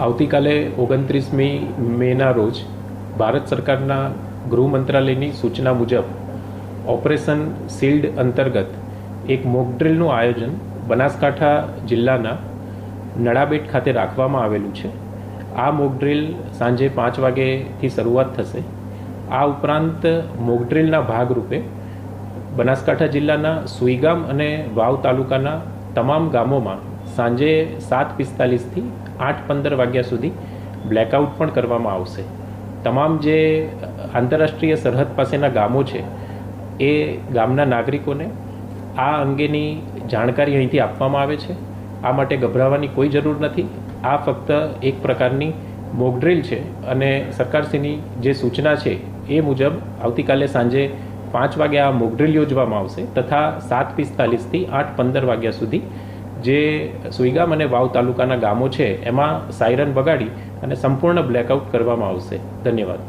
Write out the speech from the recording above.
આવતીકાલે 29મી મેના રોજ ભારત સરકારના ગૃહ મંત્રાલયની સૂચના મુજબ ઓપરેશન શિલ્ડ અંતર્ગત એક મોકડ્રીલનું આયોજન બનાસકાંઠા જિલ્લાના નડાબેટ ખાતે રાખવામાં આવેલું છે. આ મોકડ્રીલ સાંજે 5 વાગ્યાથી શરૂઆત થશે. આ ઉપરાંત મોકડ્રીલના ભાગરૂપે બનાસકાંઠા જિલ્લાના સુઈગામ અને વાવ તાલુકાના તમામ ગામોમાં સાંજે 7:45થી 8:15 વાગ્યા સુધી બ્લેકઆઉટ પણ કરવામાં આવશે. તમામ જે આંતરરાષ્ટ્રીય સરહદ પાસેના ગામો છે એ ગામના નાગરિકોને આ અંગેની જાણકારી અહીંથી આપવામાં આવે છે. આ માટે ગભરાવાની કોઈ જરૂર નથી. આ ફક્ત એક પ્રકારની મોકડ્રીલ છે અને સરકારશ્રીની જે સૂચના છે એ મુજબ આવતીકાલે સાંજે 5 વાગે આ મોકડ્રીલ યોજવામાં આવશે તથા 7:45થી 8:15 વાગ્યા સુધી જે સુઈગામ અને વાવ તાલુકાના ગામો છે એમાં સાયરન વગાડી અને સંપૂર્ણ બ્લેકઆઉટ કરવામાં આવશે. ધન્યવાદ.